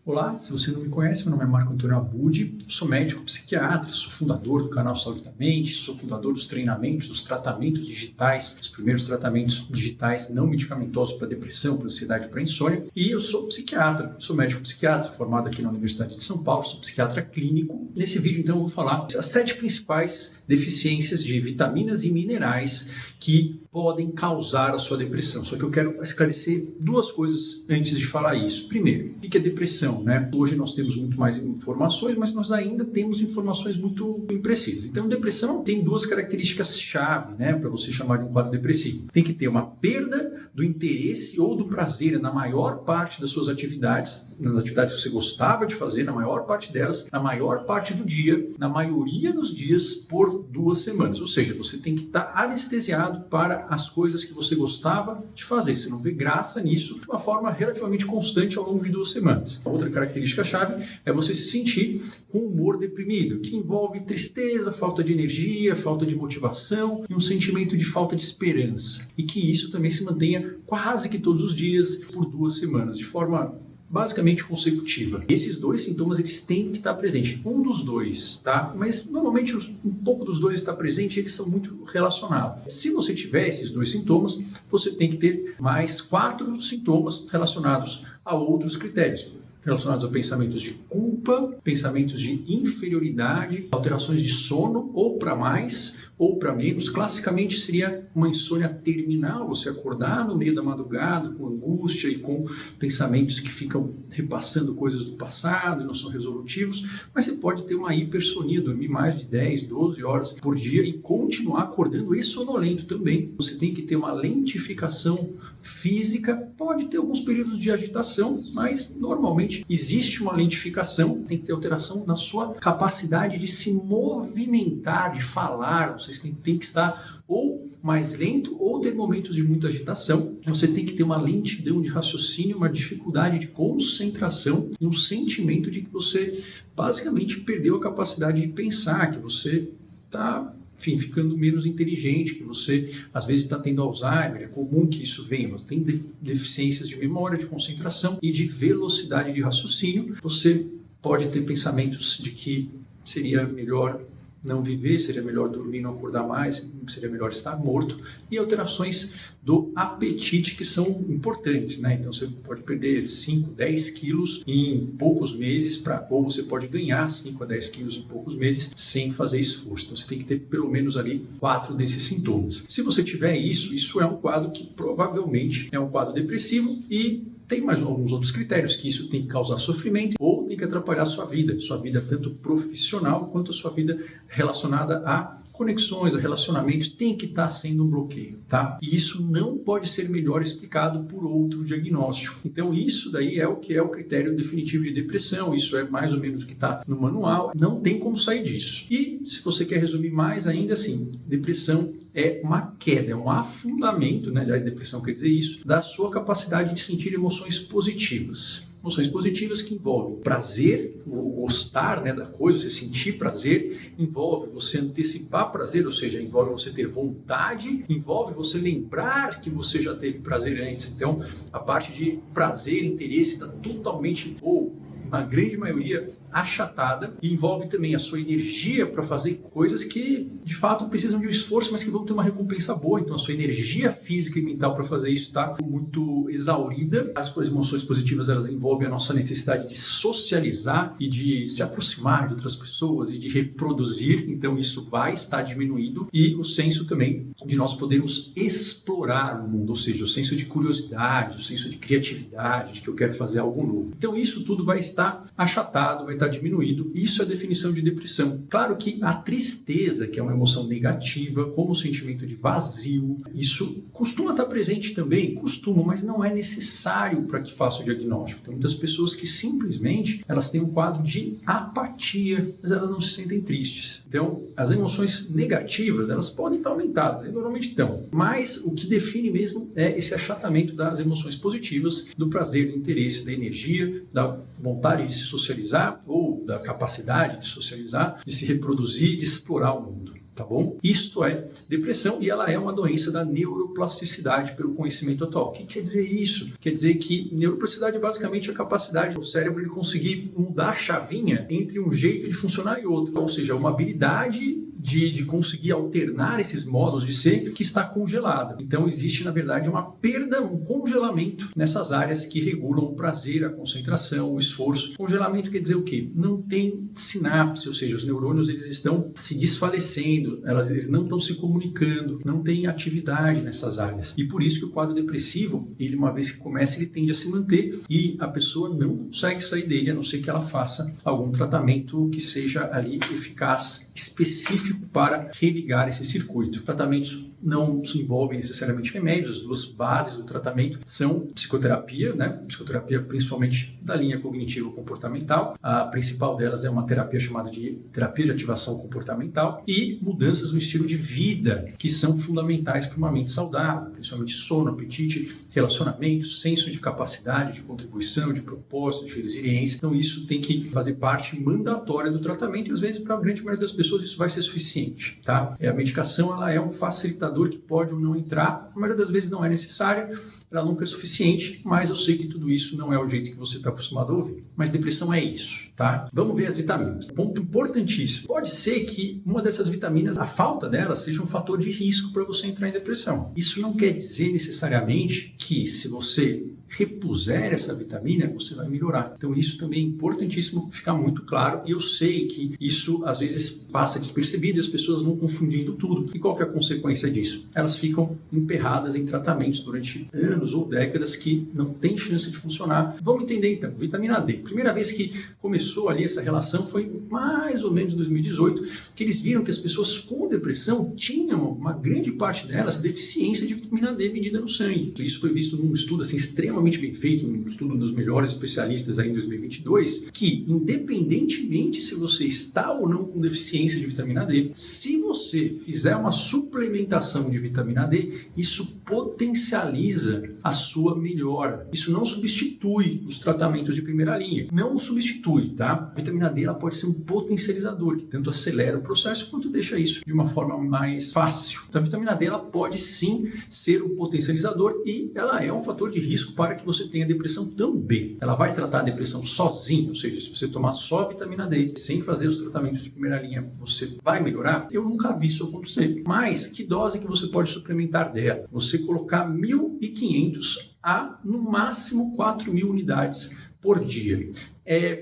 Olá, se você não me conhece, meu nome é Marco Antônio Abud, sou médico psiquiatra, sou fundador do canal Saúde da Mente, sou fundador dos treinamentos, dos tratamentos digitais, os primeiros tratamentos digitais não medicamentosos para depressão, para ansiedade e para insônia, e eu sou psiquiatra, sou médico psiquiatra, formado aqui na Universidade de São Paulo, sou psiquiatra clínico. Nesse vídeo, então, eu vou falar as 7 principais deficiências de vitaminas e minerais que podem causar a sua depressão. Só que eu quero esclarecer 2 coisas antes de falar isso. Primeiro, o que é depressão? Hoje nós temos muito mais informações, mas nós ainda temos informações muito imprecisas. Então, depressão tem 2 características-chave, para você chamar de um quadro depressivo. Tem que ter uma perda do interesse ou do prazer na maior parte das suas atividades, nas atividades que você gostava de fazer, na maior parte delas, na maior parte do dia, na maioria dos dias, por 2 semanas. Ou seja, você tem que estar anestesiado para as coisas que você gostava de fazer. Você não vê graça nisso de uma forma relativamente constante ao longo de 2 semanas. Outra característica-chave é você se sentir com humor deprimido, que envolve tristeza, falta de energia, falta de motivação e um sentimento de falta de esperança. E que isso também se mantenha quase que todos os dias por 2 semanas, de forma basicamente consecutiva. Esses 2 sintomas eles têm que estar presentes. Um dos 2, tá? Mas normalmente um pouco dos 2 está presente, eles são muito relacionados. Se você tiver esses 2 sintomas, você tem que ter mais 4 sintomas relacionados a outros critérios, relacionados a pensamentos de culpa, pensamentos de inferioridade, alterações de sono, ou para mais ou para menos. Classicamente seria uma insônia terminal, você acordar no meio da madrugada com angústia e com pensamentos que ficam repassando coisas do passado e não são resolutivos, mas você pode ter uma hipersonia, dormir mais de 10, 12 horas por dia e continuar acordando e sonolento também. Você tem que ter uma lentificação física, pode ter alguns períodos de agitação, mas normalmente existe uma lentificação, tem que ter alteração na sua capacidade de se movimentar, de falar. Vocês têm que estar ou mais lento ou ter momentos de muita agitação. Você tem que ter uma lentidão de raciocínio, uma dificuldade de concentração e um sentimento de que você basicamente perdeu a capacidade de pensar, que você está ficando menos inteligente, que você às vezes está tendo Alzheimer. É comum que isso venha, mas tem deficiências de memória, de concentração e de velocidade de raciocínio. Você pode ter pensamentos de que seria melhor não viver, seria melhor dormir, não acordar mais, seria melhor estar morto, e alterações do apetite que são importantes, Então você pode perder 5, 10 quilos em poucos meses, ou você pode ganhar 5 a 10 quilos em poucos meses sem fazer esforço. Então você tem que ter pelo menos ali 4 desses sintomas. Se você tiver isso é um quadro que provavelmente é um quadro depressivo e tem mais alguns outros critérios, que isso tem que causar sofrimento ou tem que atrapalhar a sua vida tanto profissional quanto a sua vida relacionada a conexões, a relacionamentos, tem que estar sendo um bloqueio, tá? E isso não pode ser melhor explicado por outro diagnóstico. Então isso daí é o que é o critério definitivo de depressão, isso é mais ou menos o que está no manual, não tem como sair disso. E se você quer resumir mais ainda, assim, depressão é uma queda, é um afundamento, aliás, depressão quer dizer isso, da sua capacidade de sentir emoções positivas. Emoções positivas que envolvem prazer, gostar da coisa, você sentir prazer, envolve você antecipar prazer, ou seja, envolve você ter vontade, envolve você lembrar que você já teve prazer antes. Então, a parte de prazer e interesse está totalmente, ou na grande maioria, achatada, e envolve também a sua energia para fazer coisas que de fato precisam de um esforço, mas que vão ter uma recompensa boa. Então a sua energia física e mental para fazer isso está muito exaurida. As emoções positivas, elas envolvem a nossa necessidade de socializar e de se aproximar de outras pessoas e de reproduzir, então isso vai estar diminuído, e o senso também de nós podermos explorar o mundo, ou seja, o senso de curiosidade, o senso de criatividade, de que eu quero fazer algo novo. Então isso tudo vai estar achatado, vai estar diminuído. Isso é a definição de depressão. Claro que a tristeza, que é uma emoção negativa, como o sentimento de vazio, isso costuma estar presente também, mas não é necessário para que faça o diagnóstico. Tem muitas pessoas que simplesmente elas têm um quadro de apatia, mas elas não se sentem tristes. Então, as emoções negativas, elas podem estar aumentadas, e normalmente estão, mas o que define mesmo é esse achatamento das emoções positivas, do prazer, do interesse, da energia, da vontade de se socializar ou da capacidade de socializar, de se reproduzir, de explorar o mundo. tá bom? Isto é depressão e ela é uma doença da neuroplasticidade pelo conhecimento atual. O que quer dizer isso? Quer dizer que neuroplasticidade é basicamente a capacidade do cérebro de conseguir mudar a chavinha entre um jeito de funcionar e outro, ou seja, uma habilidade de conseguir alternar esses modos de ser que está congelada. Então existe, na verdade, uma perda, um congelamento nessas áreas que regulam o prazer, a concentração, o esforço. Congelamento quer dizer o quê? Não tem sinapse, ou seja, os neurônios eles estão se desfalecendo, eles não estão se comunicando, não tem atividade nessas áreas. E por isso que o quadro depressivo, ele uma vez que começa, ele tende a se manter e a pessoa não consegue sair dele, a não ser que ela faça algum tratamento que seja ali eficaz, específico para religar esse circuito. Tratamentos não se envolvem necessariamente remédios, as duas bases do tratamento são psicoterapia, né? Psicoterapia principalmente da linha cognitivo-comportamental. A principal delas é uma terapia chamada de terapia de ativação comportamental e mudanças no estilo de vida que são fundamentais para uma mente saudável, principalmente sono, apetite, relacionamentos, senso de capacidade, de contribuição, de propósito, de resiliência. Então isso tem que fazer parte mandatória do tratamento e às vezes para a grande maioria das pessoas isso vai ser suficiente, tá? A medicação ela é um facilitador que pode ou não entrar, a maioria das vezes não é necessária, ela nunca é suficiente, mas eu sei que tudo isso não é o jeito que você está acostumado a ouvir. Mas depressão é isso, tá? Vamos ver as vitaminas. Ponto importantíssimo. Pode ser que uma dessas vitaminas, a falta delas, seja um fator de risco para você entrar em depressão. Isso não quer dizer necessariamente que se você repuser essa vitamina, você vai melhorar. Então isso também é importantíssimo ficar muito claro e eu sei que isso às vezes passa despercebido e as pessoas vão confundindo tudo. E qual que é a consequência disso? Elas ficam emperradas em tratamentos durante anos ou décadas que não tem chance de funcionar. Vamos entender então, vitamina D. Primeira vez que começou ali essa relação foi mais ou menos em 2018, que eles viram que as pessoas com depressão tinham, uma grande parte delas, deficiência de vitamina D medida no sangue. Isso foi visto num estudo assim, extremamente bem feito, um estudo dos melhores especialistas aí em 2022, que independentemente se você está ou não com deficiência de vitamina D, se você fizer uma suplementação de vitamina D, isso potencializa a sua melhora. Isso não substitui os tratamentos de primeira linha, não substitui, tá? A vitamina D ela pode ser um potencializador, que tanto acelera o processo quanto deixa isso de uma forma mais fácil. Então a vitamina D ela pode sim ser um potencializador e ela é um fator de risco para que você tenha depressão também. Ela vai tratar a depressão sozinha, ou seja, se você tomar só vitamina D, sem fazer os tratamentos de primeira linha, você vai melhorar? Eu nunca vi isso acontecer. Mas, que dose que você pode suplementar dela? Você colocar 1.500 a, no máximo, 4.000 unidades por dia.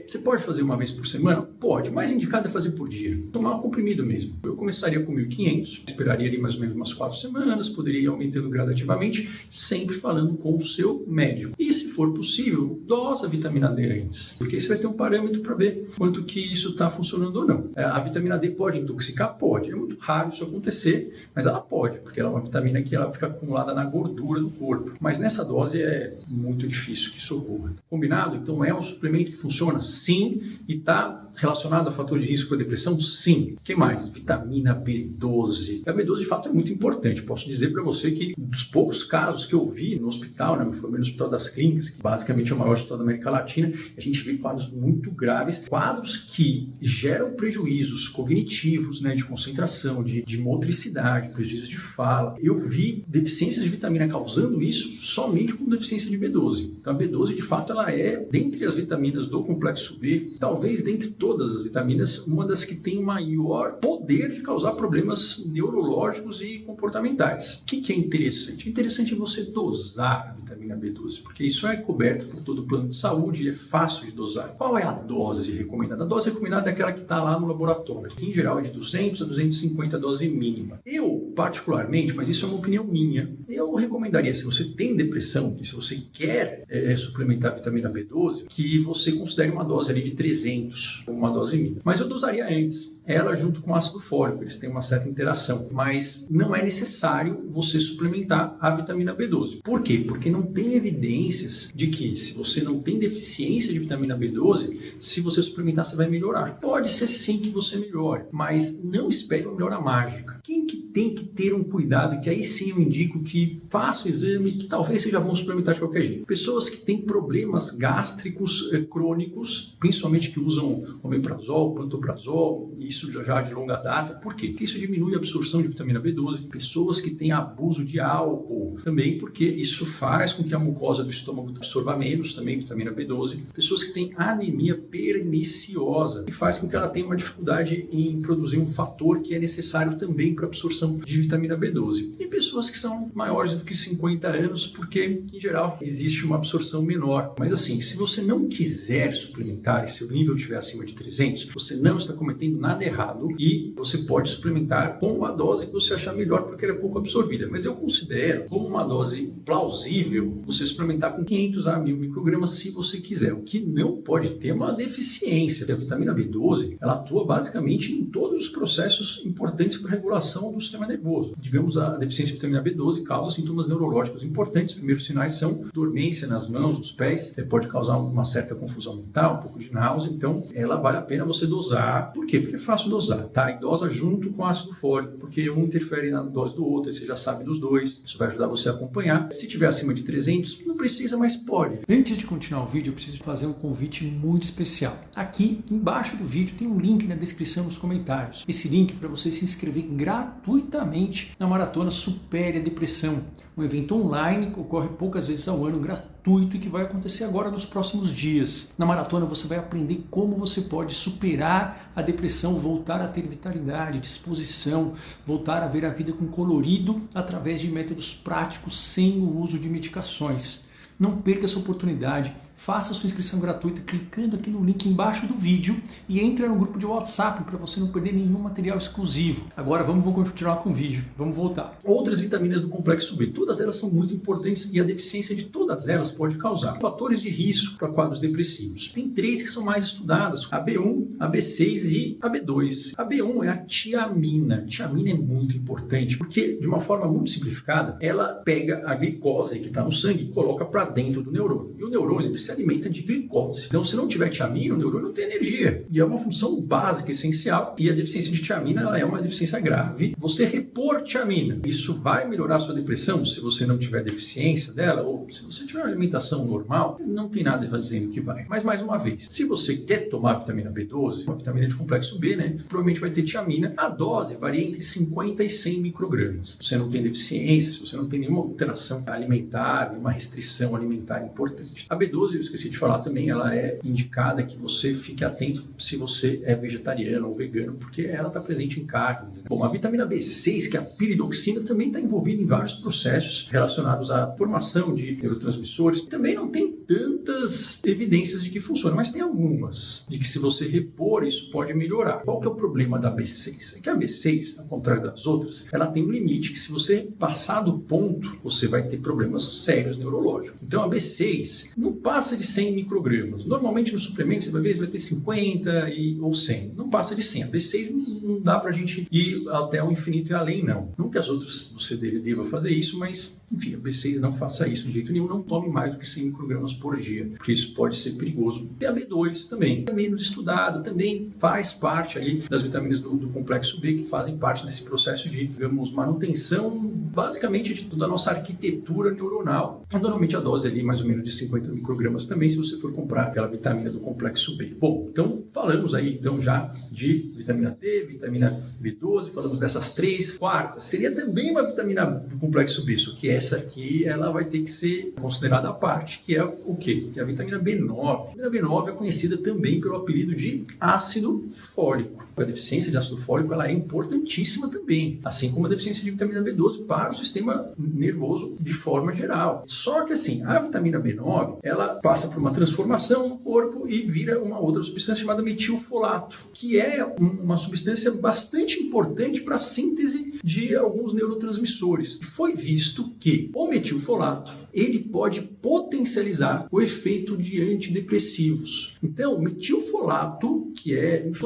Você pode fazer uma vez por semana? Pode, mais indicado é fazer por dia. Tomar um comprimido mesmo. Eu começaria com 1.500, esperaria ali mais ou menos umas 4 semanas, poderia ir aumentando gradativamente, sempre falando com o seu médico. E se for possível, dosa a vitamina D antes, porque aí você vai ter um parâmetro para ver quanto que isso está funcionando ou não. A vitamina D pode intoxicar? Pode. É muito raro isso acontecer, mas ela pode, porque ela é uma vitamina que ela fica acumulada na gordura do corpo. Mas nessa dose é muito difícil que isso ocorra. Combinado? Então é um suplemento que funciona sim e está relacionado a fator de risco para depressão? Sim. O que mais? Vitamina B12. A B12 de fato é muito importante. Posso dizer para você que dos poucos casos que eu vi no hospital, né, me formei no Hospital das Clínicas, que basicamente é o maior hospital da América Latina, a gente vê quadros muito graves, quadros que geram prejuízos cognitivos, né, de concentração, de motricidade, prejuízos de fala. Eu vi deficiências de vitamina causando isso somente com deficiência de B12. Então a B12 de fato ela é, dentre as vitaminas do complexo B, talvez dentre todas as vitaminas, uma das que tem o maior poder de causar problemas neurológicos e comportamentais. O que é interessante? É interessante você dosar a vitamina B12, porque isso é coberto por todo o plano de saúde e é fácil de dosar. Qual é a dose recomendada? A dose recomendada é aquela que está lá no laboratório, que em geral é de 200 a 250 dose mínima. Eu, particularmente, mas isso é uma opinião minha, eu recomendaria, se você tem depressão e se você quer suplementar a vitamina B12, que você considere uma dose ali de 300, uma dose mínima. Mas eu dosaria antes, ela junto com o ácido fólico, eles têm uma certa interação, mas não é necessário você suplementar a vitamina B12. Por quê? Porque não tem evidências de que se você não tem deficiência de vitamina B12, se você suplementar você vai melhorar. Pode ser sim que você melhore, mas não espere uma melhora mágica. Quem que tem que ter um cuidado, que aí sim eu indico que faça o exame, que talvez seja bom suplementar de qualquer jeito. Pessoas que têm problemas gástricos crônicos, crônicos, principalmente que usam omeprazol, pantoprazol, isso já de longa data. Por quê? Porque isso diminui a absorção de vitamina B12. Pessoas que têm abuso de álcool também, porque isso faz com que a mucosa do estômago absorva menos também vitamina B12. Pessoas que têm anemia perniciosa, que faz com que ela tenha uma dificuldade em produzir um fator que é necessário também para a absorção de vitamina B12. E pessoas que são maiores do que 50 anos, porque, em geral, existe uma absorção menor. Mas assim, se você não quiser suplementar e seu nível estiver acima de 300, você não está cometendo nada errado e você pode suplementar com a dose que você achar melhor, porque ela é pouco absorvida. Mas eu considero como uma dose plausível você suplementar com 500 a 1000 microgramas se você quiser. O que não pode ter é uma deficiência. A vitamina B12, ela atua basicamente em todos os processos importantes para a regulação do sistema nervoso. Digamos, a deficiência de vitamina B12 causa sintomas neurológicos importantes. Os primeiros sinais são dormência nas mãos, nos pés, pode causar uma certa confusão mental, um pouco de náusea. Então, ela vale a pena você dosar. Por quê? Porque é fácil dosar, tá? E dosa junto com ácido fólico, porque um interfere na dose do outro, aí você já sabe dos dois. Isso vai ajudar você a acompanhar. Se tiver acima de 300, não precisa, mas pode. Antes de continuar o vídeo, eu preciso fazer um convite muito especial. Aqui embaixo do vídeo tem um link na descrição, nos comentários. Esse link é para você se inscrever gratuitamente na Maratona Supere a Depressão. Um evento online que ocorre poucas vezes ao ano, gratuito, e que vai acontecer agora nos próximos dias. Na maratona você vai aprender como você pode superar a depressão, voltar a ter vitalidade, disposição, voltar a ver a vida com colorido através de métodos práticos sem o uso de medicações. Não perca essa oportunidade. Faça sua inscrição gratuita clicando aqui no link embaixo do vídeo e entre no grupo de WhatsApp para você não perder nenhum material exclusivo. Agora vamos continuar com o vídeo. Vamos voltar. Outras vitaminas do complexo B, todas elas são muito importantes e a deficiência de todas elas pode causar fatores de risco para quadros depressivos. Tem 3 que são mais estudadas: a B1, a B6 e a B2. A B1 é a tiamina. A tiamina é muito importante porque, de uma forma muito simplificada, ela pega a glicose que está no sangue e coloca para dentro do neurônio. E o neurônio ele se alimenta de glicose. Então, se não tiver tiamina, o neurônio não tem energia. E é uma função básica, essencial. E a deficiência de tiamina ela é uma deficiência grave. Você repor tiamina, isso vai melhorar a sua depressão se você não tiver deficiência dela, ou se você tiver uma alimentação normal, não tem nada dizendo que vai. Mas, mais uma vez, se você quer tomar vitamina B12, uma vitamina de complexo B, provavelmente vai ter tiamina. A dose varia entre 50 e 100 microgramas. Se você não tem deficiência, se você não tem nenhuma alteração alimentar, nenhuma restrição alimentar importante. A B12, eu esqueci de falar também, ela é indicada que você fique atento se você é vegetariano ou vegano, porque ela está presente em carnes. Bom, a vitamina B6, que é a piridoxina, também está envolvida em vários processos relacionados à formação de neurotransmissores. Também não tem tantas evidências de que funciona, mas tem algumas, de que se você repor, isso pode melhorar. Qual que é o problema da B6? É que a B6, ao contrário das outras, ela tem um limite que se você passar do ponto, você vai ter problemas sérios neurológicos. Então a B6 não passa de 100 microgramas. Normalmente no suplemento você vai ter 50 ou 100. Não passa de 100. A B6 não dá pra gente ir até o infinito e além, não. Não que as outras você deva fazer isso, mas enfim, a B6 não faça isso de jeito nenhum. Não tome mais do que 100 microgramas por dia, porque isso pode ser perigoso. E a B2 também é menos estudado, também faz parte ali das vitaminas do complexo B, que fazem parte desse processo de, digamos, manutenção basicamente de toda a nossa arquitetura neuronal. Normalmente a dose ali mais ou menos de 50 microgramas também, se você for comprar aquela vitamina do complexo B. Bom, então falamos aí então já de vitamina D, vitamina B12, falamos dessas 3. Quarta, seria também uma vitamina do complexo B, só que essa aqui ela vai ter que ser considerada à parte, que é o quê? Que é a vitamina B9. A vitamina B9 é conhecida também pelo apelido de ácido fólico. A deficiência de ácido fólico ela é importantíssima também, assim como a deficiência de vitamina B12 para o sistema nervoso de forma geral. Só que assim, a vitamina B9 ela passa por uma transformação no corpo e vira uma outra substância chamada metilfolato, que é uma substância bastante importante para a síntese de alguns neurotransmissores. Foi visto que o metilfolato ele pode potencializar o efeito de antidepressivos. Então, o metilfolato, que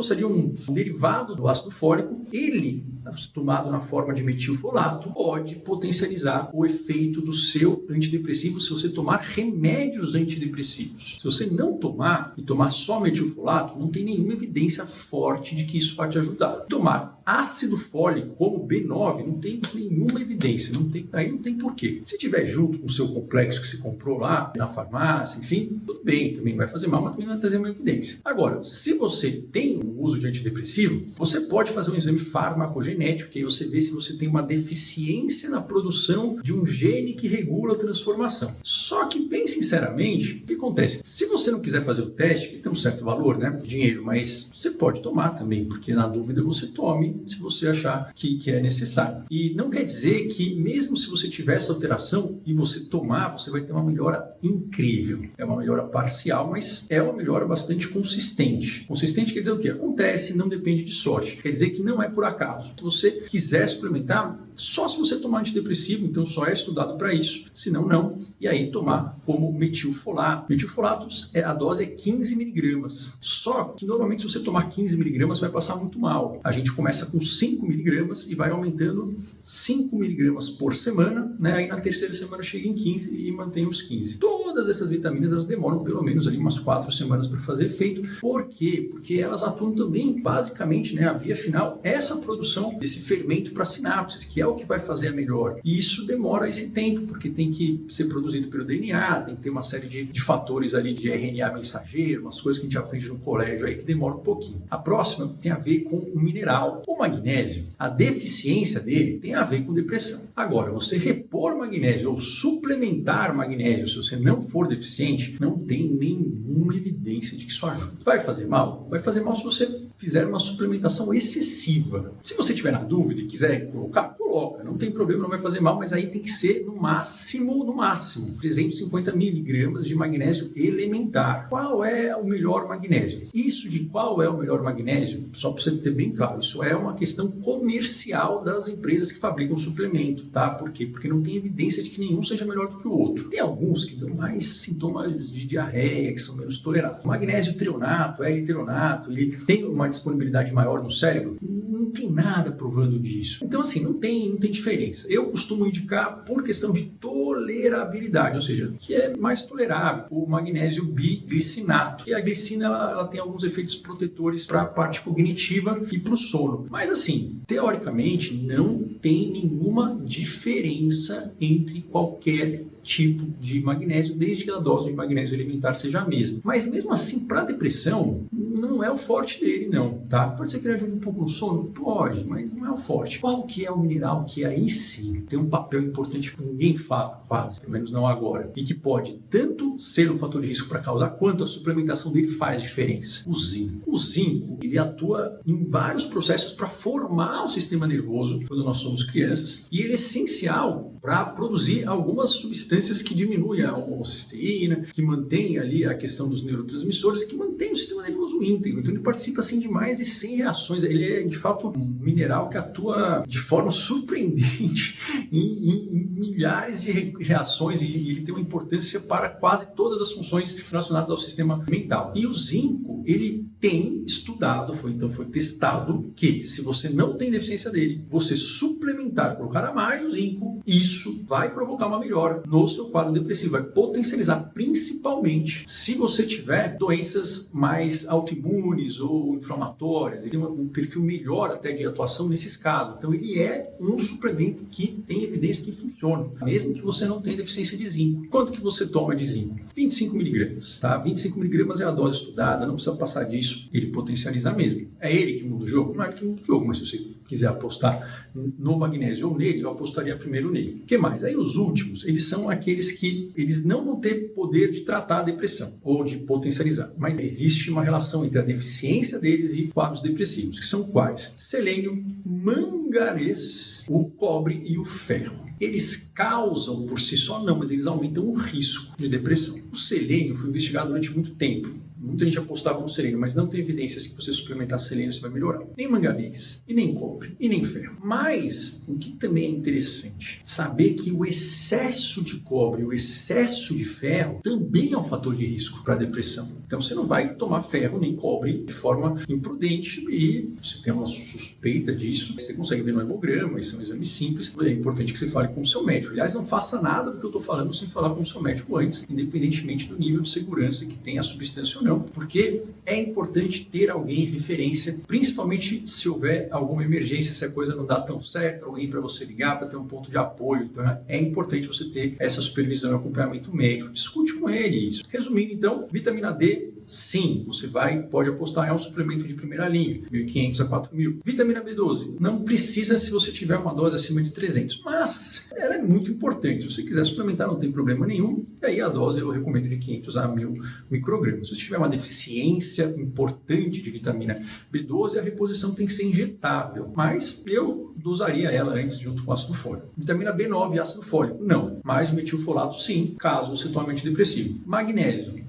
seria um derivado do ácido fólico, ele, tomado na forma de metilfolato, pode potencializar o efeito do seu antidepressivo se você tomar remédios antidepressivos. Se você não tomar e tomar só metilfolato, não tem nenhuma evidência forte de que isso vai te ajudar. Tomar Ácido fólico, como B9, não tem nenhuma evidência, aí não tem porquê. Se tiver junto com o seu complexo que você comprou lá na farmácia, enfim, tudo bem, também não vai fazer mal, mas também não vai trazer uma evidência. Agora, se você tem um uso de antidepressivo, você pode fazer um exame farmacogenético, que aí você vê se você tem uma deficiência na produção de um gene que regula a transformação. Só que, bem sinceramente, o que acontece? Se você não quiser fazer o teste, que tem um certo valor, né, dinheiro, mas você pode tomar também, porque na dúvida você tome, se você achar que é necessário. E não quer dizer que mesmo se você tiver essa alteração e você tomar, você vai ter uma melhora incrível. É uma melhora parcial, mas é uma melhora bastante consistente. Consistente quer dizer o quê? Acontece, não depende de sorte. Quer dizer que não é por acaso. Se você quiser suplementar, só se você tomar antidepressivo, então só é estudado para isso. Senão, não. E aí tomar como metilfolato. Metilfolatos, a dose é 15 miligramas. Só que normalmente se você tomar 15 miligramas vai passar muito mal. A gente começa com 5 miligramas e vai aumentando 5 miligramas por semana, né? Aí na terceira semana chega em 15 e mantém os 15. Todas essas vitaminas, elas demoram pelo menos ali umas 4 semanas para fazer efeito. Por quê? Porque elas atuam também, basicamente, né, a via final, essa produção desse fermento para sinapses, que é o que vai fazer a melhora. E isso demora esse tempo, porque tem que ser produzido pelo DNA, tem que ter uma série de fatores ali de RNA mensageiro, umas coisas que a gente aprende no colégio aí que demora um pouquinho. A próxima tem a ver com o mineral. O magnésio, a deficiência dele tem a ver com depressão. Agora, você repor magnésio ou suplementar magnésio, se você não for deficiente, não tem nenhuma evidência de que isso ajuda. Vai fazer mal? Vai fazer mal se você fizer uma suplementação excessiva. Se você tiver na dúvida e quiser colocar, coloca. Não tem problema, não vai fazer mal, mas aí tem que ser no máximo, 350 miligramas de magnésio elementar. Qual é o melhor magnésio? Isso de qual é o melhor magnésio, só para você ter bem claro, isso é uma questão comercial das empresas que fabricam suplemento, tá? Por quê? Porque não tem evidência de que nenhum seja melhor do que o outro. Tem alguns que dão mais sintomas de diarreia, que são menos tolerados. O magnésio treonato, L-treonato, ele tem uma disponibilidade maior no cérebro? Não tem nada provando disso. Então, assim, não tem diferença. Eu costumo indicar por questão de tolerabilidade, ou seja, que é mais tolerável, o magnésio biglicinato, que a glicina ela tem alguns efeitos protetores para a parte cognitiva e para o sono. Mas, assim, teoricamente, não tem nenhuma diferença entre qualquer tipo de magnésio, desde que a dose de magnésio elementar seja a mesma. Mas mesmo assim, para depressão, não é o forte dele, não, tá? Pode ser que ele ajude um pouco no sono? Pode, mas não é o forte. Qual que é o mineral que aí sim tem um papel importante que ninguém fala, quase, pelo menos não agora, e que pode tanto ser um fator de risco para causar, quanto a suplementação dele faz diferença? O zinco. O zinco, ele atua em vários processos para formar o sistema nervoso quando nós somos crianças, e ele é essencial para produzir algumas substâncias que diminuem a homocisteína, que mantém ali a questão dos neurotransmissores, que mantém o sistema nervoso íntegro. Então ele participa assim de mais de 100 reações. Ele é de fato um mineral que atua de forma surpreendente em milhares de reações, e ele tem uma importância para quase todas as funções relacionadas ao sistema mental. E o zinco, ele tem estudado, foi testado que se você não tem deficiência dele, você suplementar, colocar a mais o zinco, isso vai provocar uma melhora no seu quadro depressivo, vai potencializar, principalmente se você tiver doenças mais autoimunes ou inflamatórias. Ele tem um perfil melhor até de atuação nesses casos. Então ele é um suplemento que tem evidência que funciona, mesmo que você não tenha deficiência de zinco. Quanto que você toma de zinco? 25 miligramas, tá? 25 miligramas é a dose estudada, não precisa passar disso, ele potencializa mesmo. É ele que muda o jogo? Não é ele que muda o jogo, mas se você quiser apostar no magnésio ou nele, eu apostaria primeiro nele. O que mais? Aí os últimos, eles são aqueles que eles não vão ter poder de tratar a depressão ou de potencializar, mas existe uma relação entre a deficiência deles e quadros depressivos, que são quais? Selênio, manganês, o cobre e o ferro. Eles causam por si só não, mas eles aumentam o risco de depressão. O selênio foi investigado durante muito tempo. Muita gente apostava no selênio, mas não tem evidências que você suplementar selênio você vai melhorar. Nem manganês, e nem cobre, e nem ferro. Mas, o que também é interessante, saber que o excesso de cobre, o excesso de ferro, também é um fator de risco para a depressão. Então você não vai tomar ferro nem cobre de forma imprudente e você tem uma suspeita disso, você consegue ver no hemograma, esse é um exame simples, é importante que você fale com o seu médico. Aliás, não faça nada do que eu estou falando sem falar com o seu médico antes, independentemente do nível de segurança que tem a substância ou não, porque é importante ter alguém em referência, principalmente se houver alguma emergência, se a coisa não dá tão certo, alguém para você ligar para ter um ponto de apoio. Então é importante você ter essa supervisão e acompanhamento médico. Discute com ele isso. Resumindo, então, vitamina D, sim, você pode apostar, é um suplemento de primeira linha, 1.500 a 4.000. Vitamina B12, não precisa se você tiver uma dose acima de 300, mas ela é muito importante. Se você quiser suplementar, não tem problema nenhum, e aí a dose eu recomendo de 500 a 1.000 microgramas. Se você tiver uma deficiência importante de vitamina B12, a reposição tem que ser injetável, mas eu dosaria ela antes junto com ácido fólico. Vitamina B9 e ácido fólico, não, mas o metilfolato sim, caso você tome antidepressivo. Magnésio,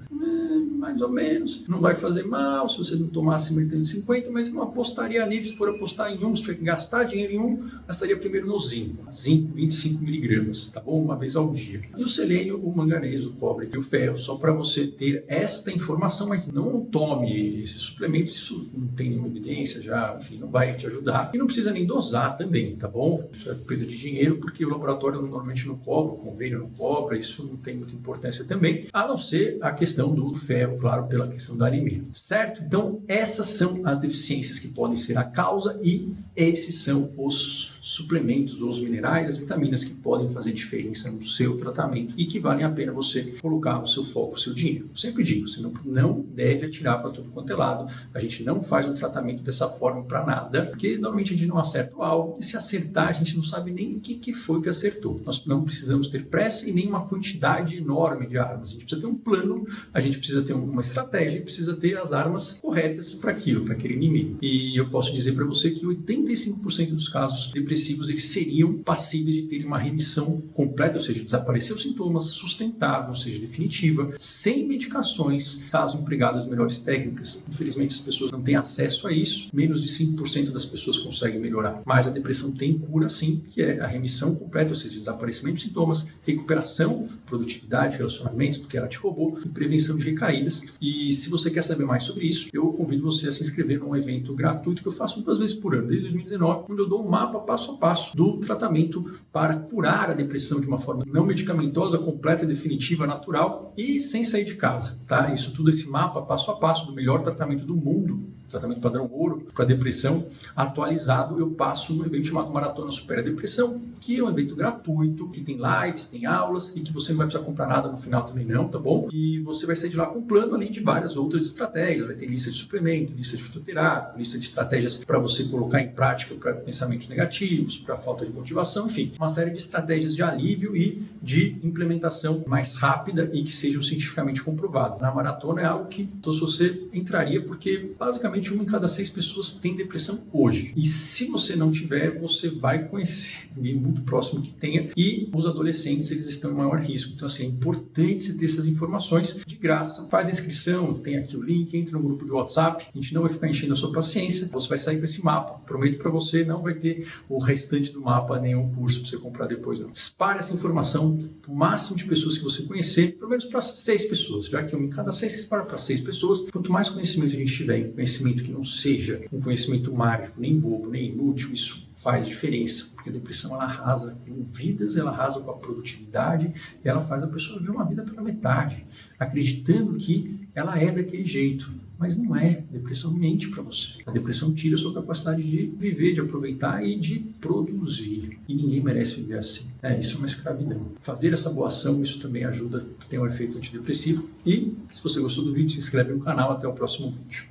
mais ou menos, não vai fazer mal se você não tomar acima de 350, mas não apostaria nele. Se for apostar em um, se for gastar dinheiro em um, gastaria primeiro no zinco. Zinco, 25 miligramas, tá bom? Uma vez ao dia. E o selênio, o manganês, o cobre e o ferro, só para você ter esta informação, mas não tome esse suplemento, isso não tem nenhuma evidência já, enfim, não vai te ajudar. E não precisa nem dosar também, tá bom? Isso é perda de dinheiro, porque o laboratório normalmente não cobra, o convênio não cobra, isso não tem muita importância também, a não ser a questão do ferro, claro, pela questão da anemia, certo? Então, essas são as deficiências que podem ser a causa e esses são os suplementos, os minerais, as vitaminas que podem fazer diferença no seu tratamento e que valem a pena você colocar o seu foco, o seu dinheiro. Eu sempre digo, você não deve atirar para tudo quanto é lado, a gente não faz um tratamento dessa forma para nada, porque normalmente a gente não acerta o alvo e se acertar a gente não sabe nem o que foi que acertou. Nós não precisamos ter pressa e nem uma quantidade enorme de armas, a gente precisa ter um plano, a gente precisa ter uma estratégia, precisa ter as armas corretas para aquilo, para aquele inimigo. E eu posso dizer para você que 85% dos casos depressivos eles seriam passíveis de terem uma remissão completa, ou seja, desaparecer os sintomas, sustentável, ou seja, definitiva, sem medicações, caso empregadas as melhores técnicas. Infelizmente as pessoas não têm acesso a isso, menos de 5% das pessoas conseguem melhorar. Mas a depressão tem cura sim, que é a remissão completa, ou seja, desaparecimento de sintomas, recuperação, produtividade, relacionamento do que ela te roubou e prevenção de recaídas. E se você quer saber mais sobre isso, eu convido você a se inscrever num evento gratuito que eu faço 2 vezes por ano, desde 2019, onde eu dou um mapa passo a passo do tratamento para curar a depressão de uma forma não medicamentosa, completa, definitiva, natural e sem sair de casa, tá? Isso tudo, esse mapa passo a passo do melhor tratamento do mundo, tratamento padrão ouro para depressão atualizado, eu passo no evento chamado Maratona Supera a Depressão, que é um evento gratuito, que tem lives, tem aulas e que você não vai precisar comprar nada no final também não, tá bom? E você vai sair de lá com um plano, além de várias outras estratégias, vai ter lista de suplemento, lista de fitoterapia, lista de estratégias para você colocar em prática para pensamentos negativos, para falta de motivação, enfim, uma série de estratégias de alívio e de implementação mais rápida e que sejam cientificamente comprovadas. Na maratona é algo que você entraria porque basicamente 1 em cada 6 pessoas tem depressão hoje. E se você não tiver, você vai conhecer alguém muito próximo que tenha. E os adolescentes, eles estão em maior risco. Então, assim, é importante você ter essas informações de graça. Faz a inscrição, tem aqui o link, entra no grupo de WhatsApp. A gente não vai ficar enchendo a sua paciência. Você vai sair com esse mapa. Prometo para você, não vai ter o restante do mapa, nem o curso para você comprar depois, não. Espalhe essa informação para o máximo de pessoas que você conhecer, pelo menos para 6 pessoas. Já que 1 em cada 6 você espalha para 6 pessoas. Quanto mais conhecimento a gente tiver, conhecimento que não seja um conhecimento mágico, nem bobo, nem inútil, isso faz diferença, porque a depressão ela arrasa com vidas, ela arrasa com a produtividade, e ela faz a pessoa viver uma vida pela metade, acreditando que ela é daquele jeito, mas não é. A depressão mente para você. A depressão tira a sua capacidade de viver, de aproveitar e de produzir. E ninguém merece viver assim. Isso é uma escravidão. Fazer essa boa ação, isso também ajuda, tem um efeito antidepressivo. E se você gostou do vídeo, se inscreve no canal. Até o próximo vídeo.